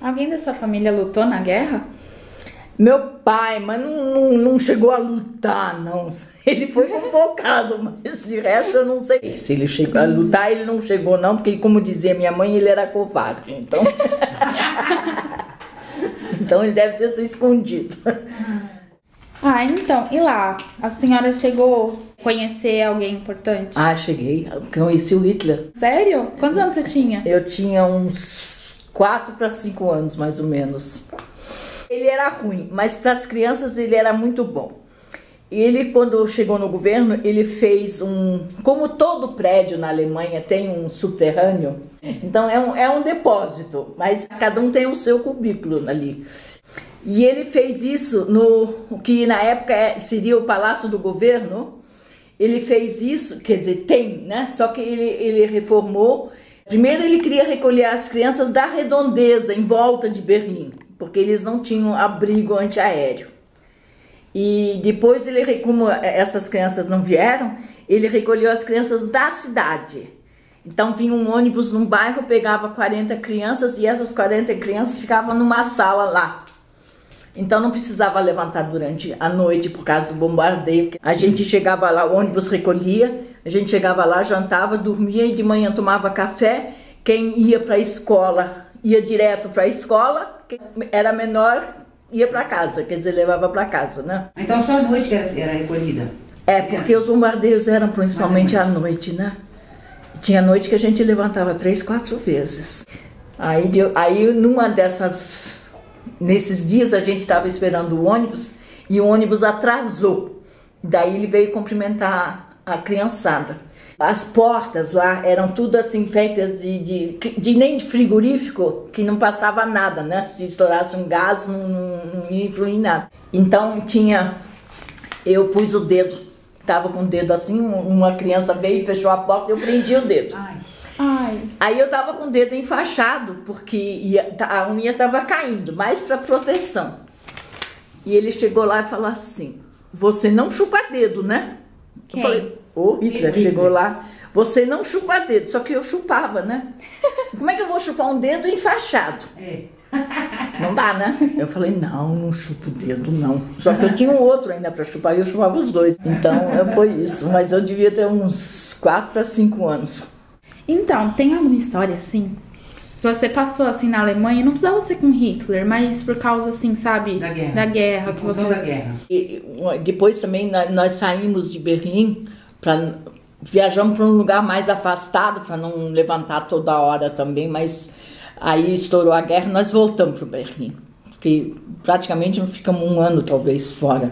Alguém da sua família lutou na guerra? Meu pai, mas não chegou a lutar, não. Ele foi convocado, mas de resto eu não sei. Se ele chegou a lutar, ele não chegou não, porque como dizia minha mãe, ele era covarde, então... Então ele deve ter se escondido. Ah, então, e lá? A senhora chegou a conhecer alguém importante? Ah, cheguei. Conheci o Hitler. Sério? Quantos anos você tinha? Eu tinha uns 4 para 5 anos, mais ou menos. Ele era ruim, mas para as crianças ele era muito bom. Ele, quando chegou no governo, ele fez como todo prédio na Alemanha tem um subterrâneo, então é um depósito, mas cada um tem o seu cubículo ali. E ele fez isso no que na época seria o Palácio do Governo. Ele fez isso, quer dizer, tem, né? Só que ele reformou. Primeiro ele queria recolher as crianças da redondeza em volta de Berlim, porque eles não tinham abrigo antiaéreo. E depois, como essas crianças não vieram, ele recolheu as crianças da cidade. Então vinha um ônibus num bairro, pegava 40 crianças e essas 40 crianças ficavam numa sala lá. Então não precisava levantar durante a noite por causa do bombardeio. A gente chegava lá, o ônibus recolhia, a gente chegava lá, jantava, dormia e de manhã tomava café. Quem ia para a escola ia direto para a escola, quem era menor ia para casa, quer dizer, levava para casa, né? Então só à noite que era recolhida? É, porque os bombardeios eram principalmente à noite, né? Tinha noite que a gente levantava 3, 4 vezes. Aí numa dessas... Nesses dias a gente estava esperando o ônibus e o ônibus atrasou. Daí ele veio cumprimentar a criançada. As portas lá eram tudo assim feitas nem de frigorífico, que não passava nada, né? Se estourasse um gás não ia influir em nada. Então eu pus o dedo, estava com o dedo assim, uma criança veio e fechou a porta e eu prendi o dedo. Ai. Aí eu tava com o dedo enfaixado, porque a unha tava caindo, mais para proteção. E ele chegou lá e falou assim: você não chupa dedo, né? Quem? Eu falei: ô, Hitler chegou lá, você não chupa dedo, só que eu chupava, né? Como é que eu vou chupar um dedo enfaixado? Não dá, né? Eu falei: não chupo o dedo, não. Só que eu tinha um outro ainda para chupar e eu chupava os dois. Então foi isso, mas eu devia ter uns 4 a 5 anos. Então, tem alguma história assim? Que você passou assim na Alemanha, não precisava ser com Hitler, mas por causa assim, sabe? Da guerra. Da guerra. Que você... da guerra. E depois também nós saímos de Berlim, viajamos para um lugar mais afastado, para não levantar toda hora também, mas aí estourou a guerra e nós voltamos para Berlim. Porque praticamente não ficamos um ano talvez fora.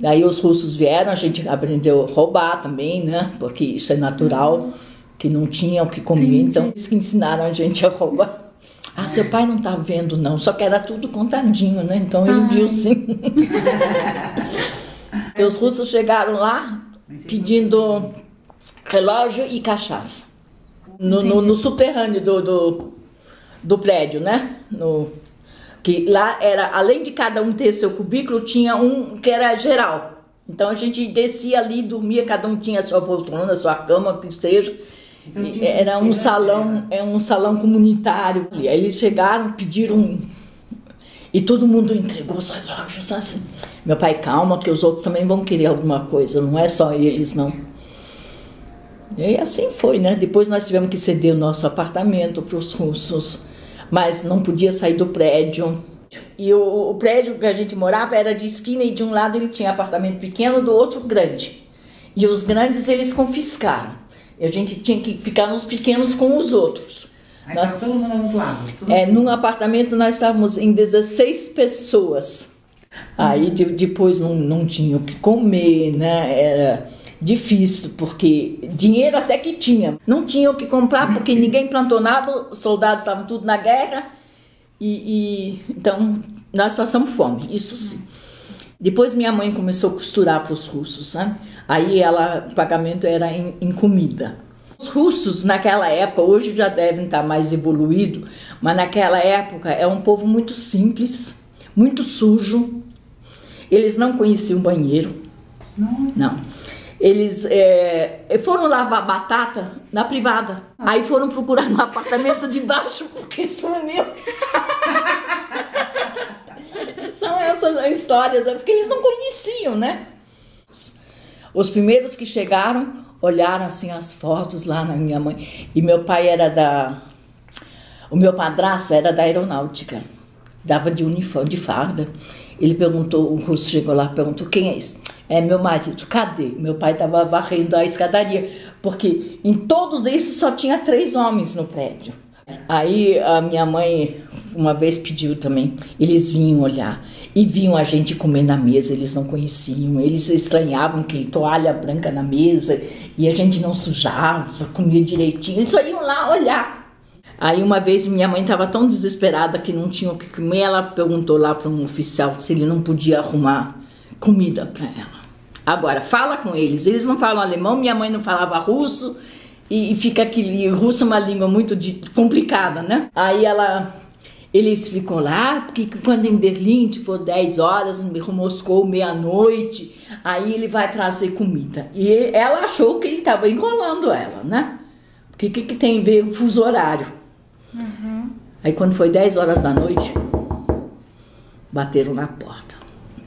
Aí os russos vieram, a gente aprendeu a roubar também, né? Porque isso é natural. Que não tinha o que comer, então eles que ensinaram a gente a roubar. Ah, seu pai não tá vendo não, só que era tudo contadinho, né? Então ele viu sim. E os russos chegaram lá pedindo relógio e cachaça. No subterrâneo do prédio, né? Que lá era, além de cada um ter seu cubículo, tinha um que era geral. Então a gente descia ali, dormia, cada um tinha a sua poltrona, sua cama, o que seja. Então, era um salão comunitário. E aí eles chegaram, pediram e todo mundo entregou os relógios assim. Meu pai: calma, que os outros também vão querer alguma coisa, não é só eles, não. E assim foi, né? Depois nós tivemos que ceder o nosso apartamento para os russos, mas não podia sair do prédio. E o prédio que a gente morava era de esquina e de um lado ele tinha apartamento pequeno, do outro grande. E os grandes eles confiscaram. E a gente tinha que ficar nos pequenos com os outros. Aí estava todo mundo amontoado? Num apartamento nós estávamos em 16 pessoas. Aí depois não tinha o que comer, né? Era difícil, porque dinheiro até que tinha. Não tinha o que comprar, porque ninguém plantou nada, os soldados estavam tudo na guerra. Então nós passamos fome, isso sim. Depois minha mãe começou a costurar para os russos, sabe? Aí o pagamento era em comida. Os russos naquela época, hoje já devem estar mais evoluídos, mas naquela época é um povo muito simples, muito sujo. Eles não conheciam banheiro. Nossa. Não. Eles foram lavar batata na privada. Aí foram procurar no apartamento de baixo porque sumiu. essas histórias, porque eles não conheciam, né? Os primeiros que chegaram olharam assim as fotos lá na minha mãe. E meu pai era o meu padrasto era da aeronáutica, dava de uniforme, de farda. Ele perguntou, o russo chegou lá e perguntou, quem é esse? É meu marido. Cadê? Meu pai estava varrendo a escadaria, porque em todos esses só tinha 3 homens no prédio. Aí a minha mãe uma vez pediu também, eles vinham olhar e viam a gente comer na mesa, eles não conheciam, eles estranhavam que toalha branca na mesa e a gente não sujava, comia direitinho, eles só iam lá olhar. Aí uma vez minha mãe estava tão desesperada que não tinha o que comer, ela perguntou lá para um oficial se ele não podia arrumar comida para ela. Agora, fala com eles, eles não falam alemão, minha mãe não falava russo, e fica aquele russo é uma língua muito complicada, né? Aí ele explicou lá, porque quando em Berlim for 10 horas, em Moscou meia-noite, aí ele vai trazer comida. E ela achou que ele estava enrolando ela, né? Porque o que tem a ver o fuso horário? Uhum. Aí quando foi 10 horas da noite, bateram na porta.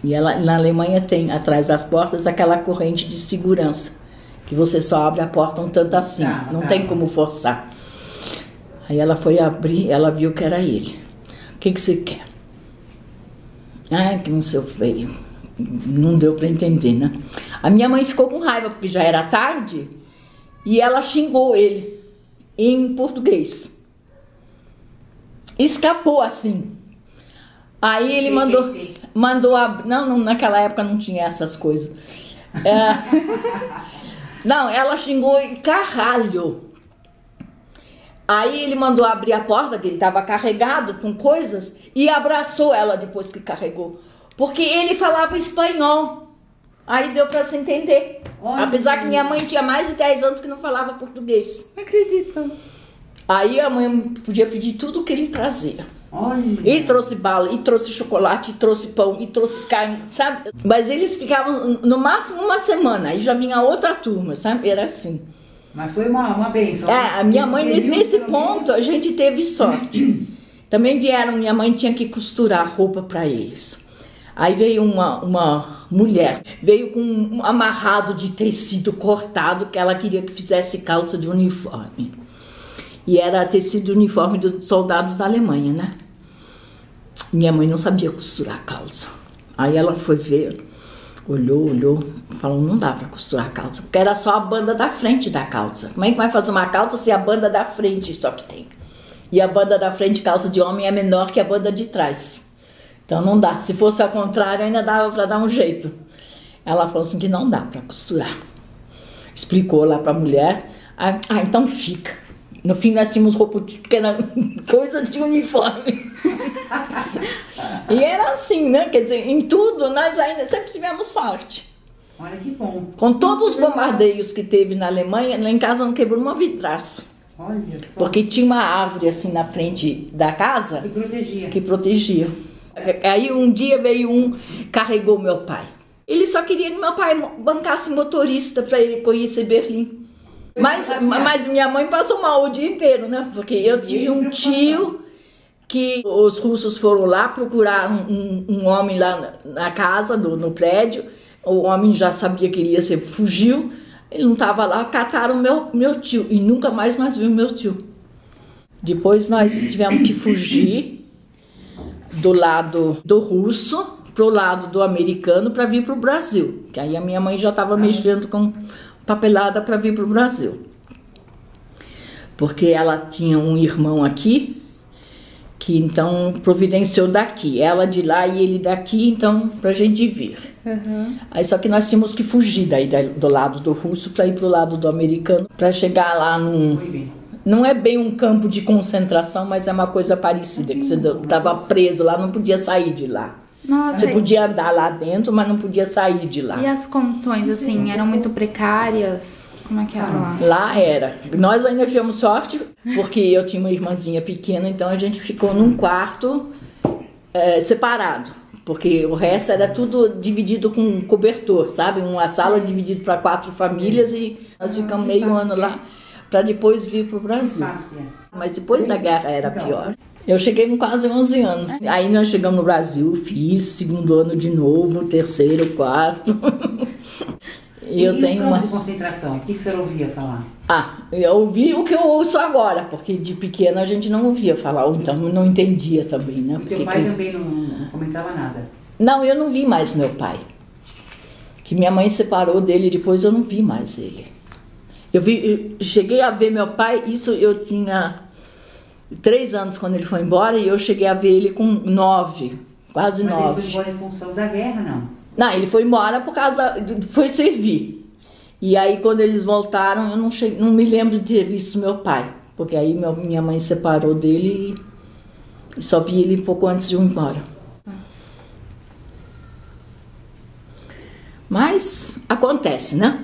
E na Alemanha tem atrás das portas aquela corrente de segurança, que você só abre a porta um tanto assim, não tem como forçar. Aí ela foi abrir, ela viu que era ele. O que você quer? Que não sei, veio. Não deu para entender, né? A minha mãe ficou com raiva, porque já era tarde, e ela xingou ele em português. Escapou assim. Aí ele mandou abrir. Não, naquela época não tinha essas coisas. Não, ela xingou em caralho. Aí ele mandou abrir a porta, que ele estava carregado com coisas, e abraçou ela depois que carregou. Porque ele falava espanhol. Aí deu para se entender. Olha, apesar que minha mãe tinha mais de 10 anos que não falava português. Não acredito. Aí a mãe podia pedir tudo o que ele trazia. Olha. E trouxe bala, e trouxe chocolate, e trouxe pão, e trouxe carne, sabe? Mas eles ficavam no máximo uma semana, aí já vinha outra turma, sabe? Era assim. Mas foi uma bênção. A minha mãe, nesse ponto, a gente teve sorte. Também vieram, minha mãe tinha que costurar roupa para eles. Aí veio uma mulher, veio com um amarrado de tecido cortado, que ela queria que fizesse calça de uniforme. E era tecido de uniforme dos soldados da Alemanha, né? Minha mãe não sabia costurar a calça. Aí ela foi ver, olhou, falou, não dá para costurar a calça, porque era só a banda da frente da calça. Como é que vai fazer uma calça se a banda da frente só que tem? E a banda da frente, calça de homem, é menor que a banda de trás. Então não dá. Se fosse ao contrário, ainda dava para dar um jeito. Ela falou assim que não dá para costurar. Explicou lá para a mulher. Então fica. No fim nós tínhamos roupa que era coisa de uniforme. E era assim, né? Quer dizer, em tudo nós ainda sempre tivemos sorte. Olha que bom. Com todos os bombardeios que teve na Alemanha, lá em casa não quebrou uma vidraça. Olha só. Porque tinha uma árvore assim na frente da casa que protegia. Aí um dia veio carregou meu pai. Ele só queria que meu pai bancasse motorista para ele conhecer Berlim. Mas minha mãe passou mal o dia inteiro, né? Porque eu tive um tio que os russos foram lá procurar um homem lá na casa, no prédio. O homem já sabia que ele ia ser, fugiu. Ele não estava lá, cataram meu tio. E nunca mais nós vimos meu tio. Depois nós tivemos que fugir do lado do russo pro lado do americano para vir pro Brasil. Que aí a minha mãe já estava mexendo com papelada para vir para o Brasil. Porque ela tinha um irmão aqui, que então providenciou daqui. Ela de lá e ele daqui, então, para a gente vir. Uhum. Aí só que nós tínhamos que fugir daí do lado do russo para ir para o lado do americano, para chegar lá não é bem um campo de concentração, mas é uma coisa parecida, que você estava preso lá, não podia sair de lá. Nossa, você podia andar lá dentro, mas não podia sair de lá. E as condições, assim, eram muito precárias? Como é que era lá? Lá era. Nós ainda tivemos sorte, porque eu tinha uma irmãzinha pequena, então a gente ficou num quarto separado. Porque o resto era tudo dividido com cobertor, sabe? Uma sala dividida para 4 famílias e nós ficamos meio ano lá para depois vir para o Brasil. Mas depois da guerra era pior. Eu cheguei com quase 11 anos. Aí nós chegamos no Brasil, fiz segundo ano de novo, terceiro, quarto. E eu tenho campo uma... de concentração, o que você ouvia falar? Eu ouvi o que eu ouço agora, porque de pequena a gente não ouvia falar, ou então não entendia também, né? E teu pai também não comentava nada? Não, eu não vi mais meu pai. Que minha mãe separou dele, depois eu não vi mais ele. Eu cheguei a ver meu pai, isso eu tinha 3 anos quando ele foi embora, e eu cheguei a ver ele com 9, quase 9. Mas ele foi embora em função da guerra, não? Não, ele foi embora por causa... foi servir. E aí quando eles voltaram, eu não me lembro de ter visto meu pai. Porque aí minha mãe separou dele e só vi ele um pouco antes de eu ir embora. Mas acontece, né?